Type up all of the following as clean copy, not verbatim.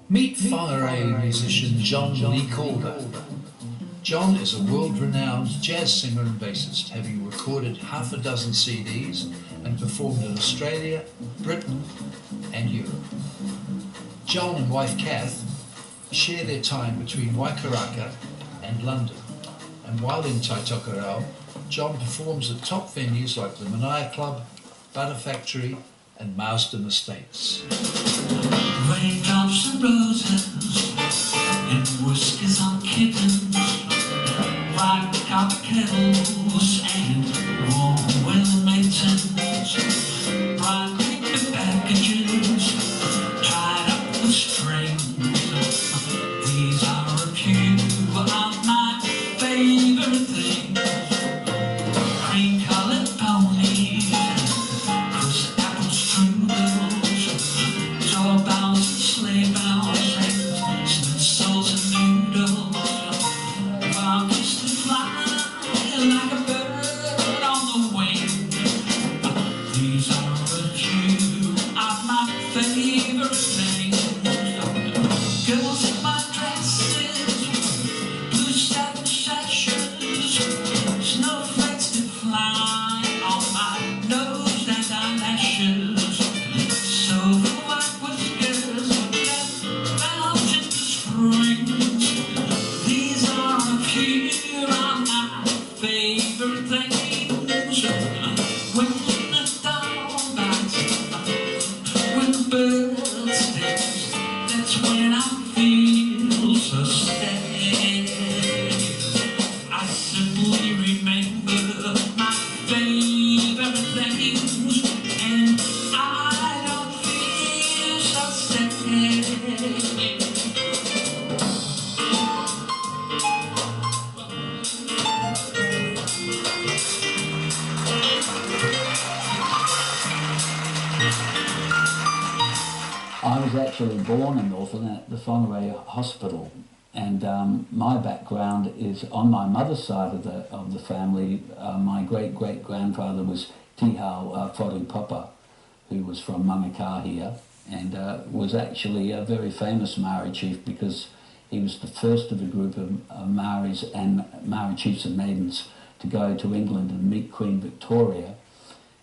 Meet Whangarei musician John Leigh Calder. John is a world-renowned jazz singer and bassist, having recorded half a dozen CDs and performed in Australia, Britain and Europe. John and wife Kath share their time between Waikaraka and London, and while in Taitokerau, John performs at top venues like the Manaia Club, Butter Factory and Marsden Estates. Raindrops and roses and whiskers on kittens, white copper kettles and warm weather mittens, bright paper packages tied up with strings. These are a few of my favorite things. Cream-colored ponies, crisp apple strudels, doorbells and sleigh bells and schnitzels and noodles. While kissed and fly like a bird on the wing. These are a few of my favorite things. Girls in my dresses, blue satin sashes, snowflakes that fly on my nose and eyelashes. Silver white whiskers that melt into springs. These are a few of my favorite things. When the dawn bites, when the bird sings, that's when I feel so sad. I simply remember my favorite things, and I don't feel so sad. I was actually born in Northland at the Whangarei Hospital, and my background is on my mother's side of the family. My great-great-grandfather was Tihau Wharu who was from Manukahia, and was actually a very famous Maori chief because he was the first of a group of Maoris and Maori chiefs and maidens to go to England and meet Queen Victoria.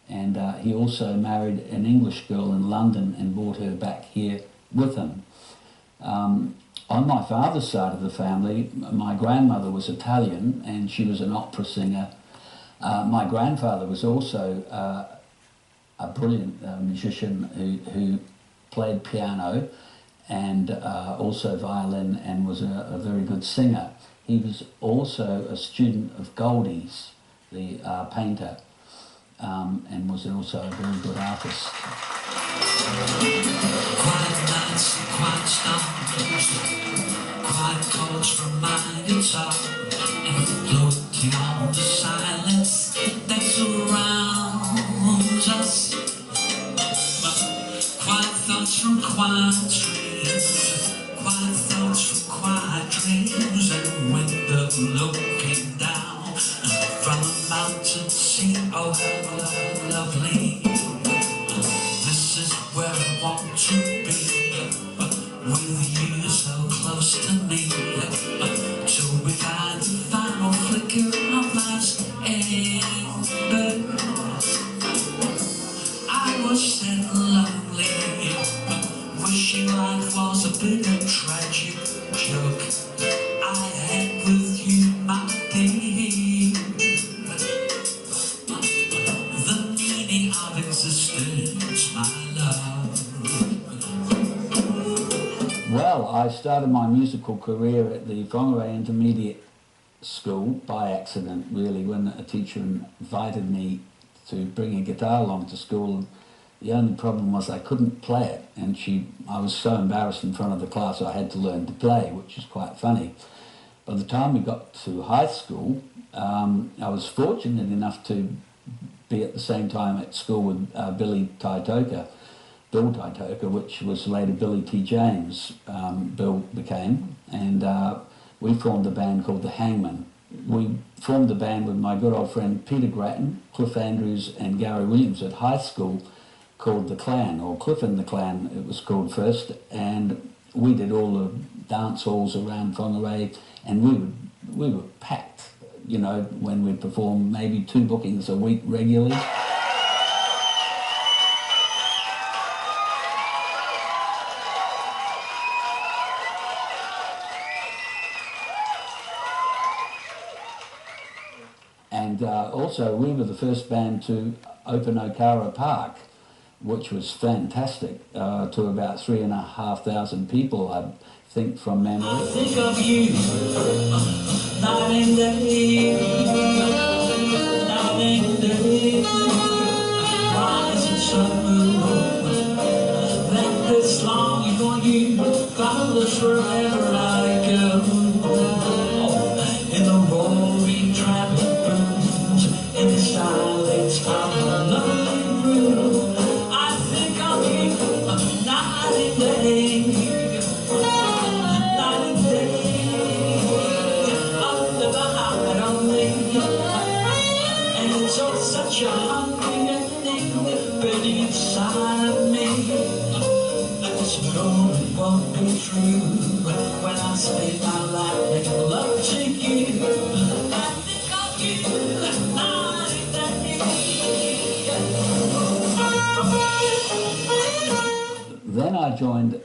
And he also married an English girl in London and brought her back here with him. On my father's side of the family, my grandmother was Italian and she was an opera singer. My grandfather was also a brilliant musician who played piano and also violin and was a very good singer. He was also a student of Goldie's, the painter. And was also a very good artist. Quiet nights and quiet stars, quiet chords from my guitar, and floating on the silence that surrounds us. Quiet thoughts from quiet dreams, quiet thoughts from quiet dreams, and window looking down from a mountain sea. Oh, how lovely. This is where I want to be, with you so close to me, till we find the final flicker of life's ember. I was sad and lonely, wishing life was a big and tragic joke I had with you, my dear. The meaning of existence, my love. Well, I started my musical career at the Whangarei Intermediate School by accident, really, when a teacher invited me to bring a guitar along to school. And the only problem was I couldn't play it, and I was so embarrassed in front of the class I had to learn to play, which is quite funny. By the time we got to high school, I was fortunate enough to be at the same time at school with Bill Taitoka, which was later Billy T. James, Bill became, and we formed a band called The Hangman. We formed a band with my good old friend Peter Grattan, Cliff Andrews and Gary Williams at high school, called The Clan, or Cliff and the Clan it was called first, and we did all the dance halls around Whangarei, and we were packed, you know, when we performed maybe 2 bookings a week regularly. And also, we were the first band to open Okara Park, which was fantastic, to about 3,500 people, I think, from memory. I think of you, night and day, night and day, rising sun, that this longing for you follows wherever I go. In the roaring traffic rooms, in the silence of the lonely room, I think of you, night and day. Such a hungry thing burning inside of me. I just know it won't be true when I spend my life making love to you. I think of you night and day. Then I joined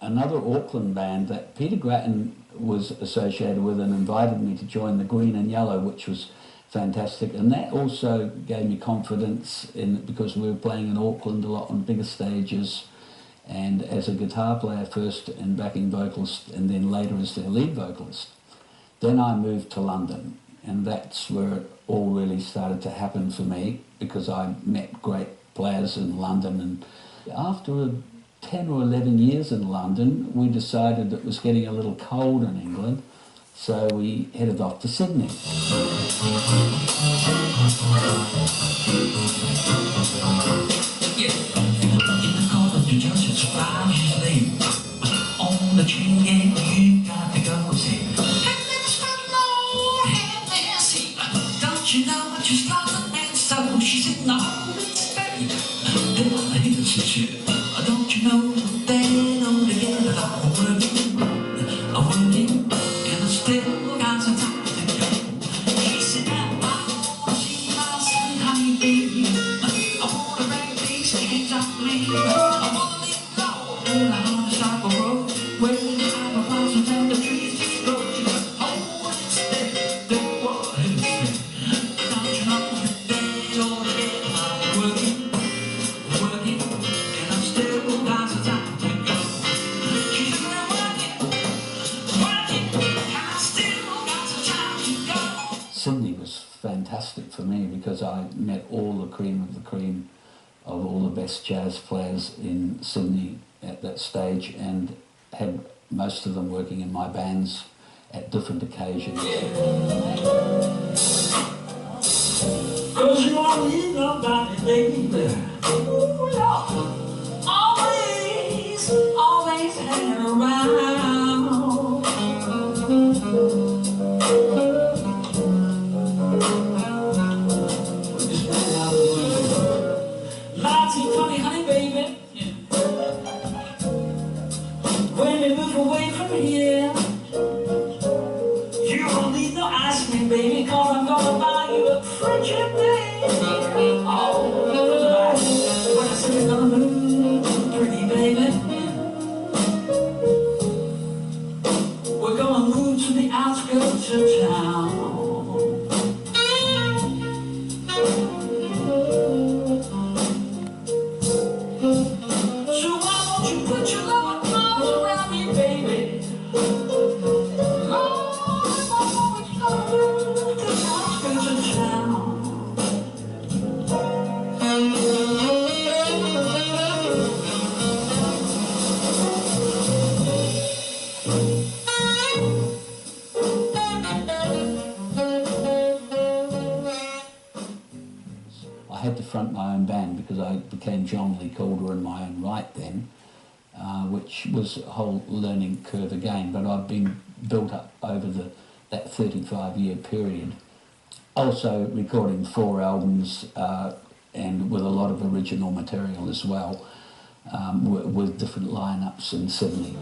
another Auckland band that Peter Grattan was associated with and invited me to join the Green and Yellow, which was fantastic, and that also gave me confidence because we were playing in Auckland a lot on bigger stages, and as a guitar player first and backing vocalist, and then later as their lead vocalist. Then I moved to London, and that's where it all really started to happen for me, because I met great players in London, and after 10 or 11 years in London, we decided it was getting a little cold in England, so we headed off to Sydney. In the corner to just surprise you sleep. On the train, you got to go see. Don't you know what you're struggling and so she's in the hole instead. Then I hear she said, don't you know they know together I'm working, and I still got some time to go. She said, I want to see my son, honey, baby. I want to break these things up, leave. I want to leave low on the side of the road where the apple blossoms and the trees just grow. She said, oh, instead, they were his. Don't you know that they all together I'm working, and I still got some time to go. She said, I'm working, and I still got some time to go. Sydney was fantastic for me because I met all the cream of all the best jazz players in Sydney at that stage, and had most of them working in my bands at different occasions. Cause you don't need nobody, baby. Ooh, Lord. Always hang around. Mighty funny, honey, baby. When we move away from here, you don't need no ice cream, baby, cause I'm gonna buy you a friendship day. Oh, when I say we're gonna move, pretty baby, we're gonna move to the outskirts of town. So why don't you put your loving arms around me, baby? I had to front my own band because I became John Leigh Calder in my own right then, which was a whole learning curve again, but I've been built up over that 35-year period. Also recording 4 albums and with a lot of original material as well. with different lineups in Sydney.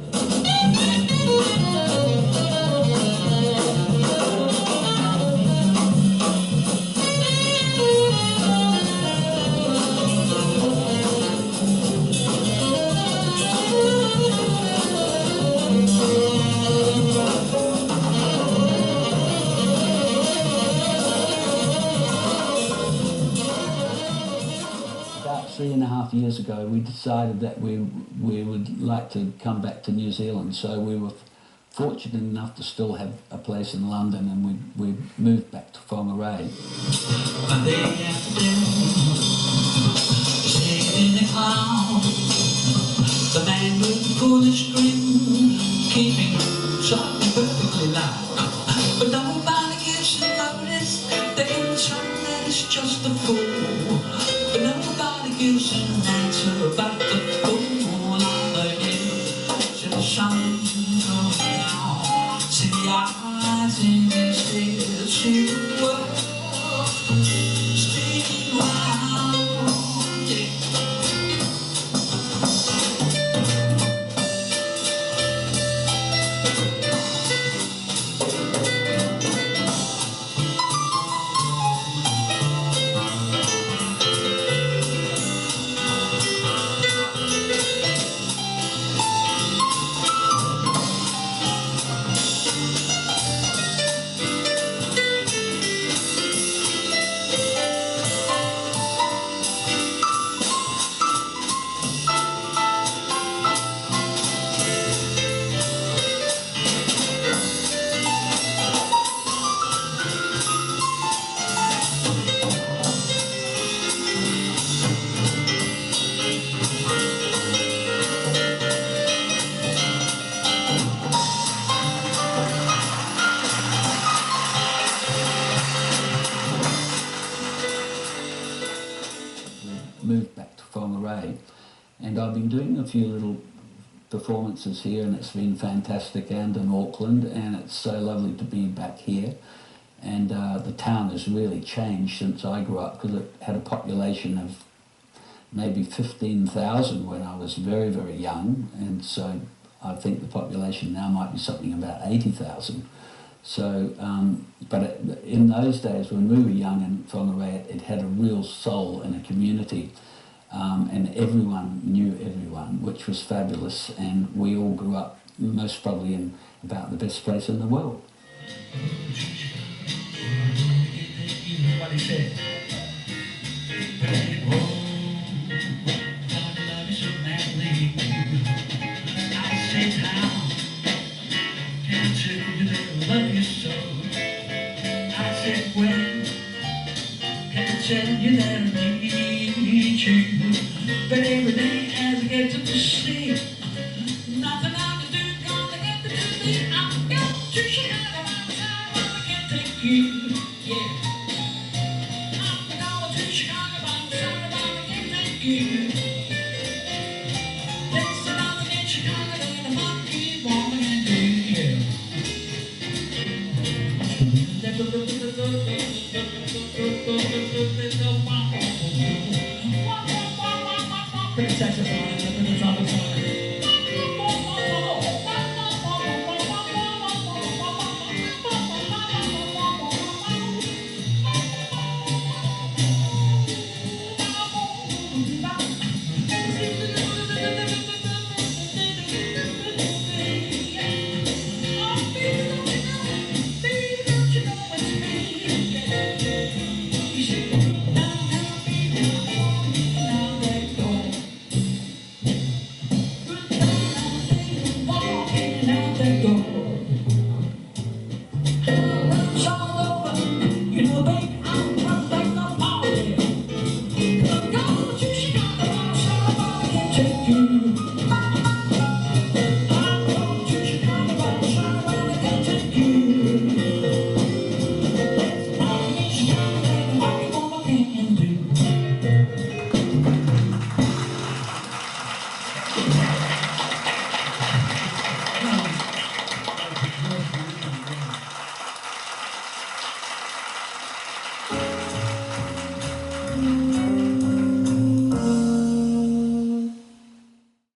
About 3.5 years ago, we decided that we would like to come back to New Zealand. So we were fortunate enough to still have a place in London, and we moved back to Whangarei. Monday afternoon, sitting in the cloud, the man with the foolish grin, keeping something perfectly loud. But nobody gives a notice, they can tell that it's just a fool. But nobody gives an answer about the fool on the hill. See the sun going down, see the eyes in his head, see the world spinning round, yeah. Moved back to Whangarei, and I've been doing a few little performances here, and it's been fantastic, and in Auckland, and it's so lovely to be back here. And the town has really changed since I grew up, because it had a population of maybe 15,000 when I was very, very young, and so I think the population now might be something about 80,000. So, but in those days when we were young in Whangarei, it had a real soul and a community, and everyone knew everyone, which was fabulous, and we all grew up most probably in about the best place in the world. What he said. I said, how can I tell you that I love you so? I said, when can I tell you that I need you? But every day as I get to sleep, nothing I can do gonna get to me. I'm got to Chicago, I'm sorry, I can't take you. Yeah. I'm going to Chicago, I'm sorry, I can't take you. There's nothing in Chicago that a monkey woman can do. Yeah. Pretty saxophone, pretty saxophone.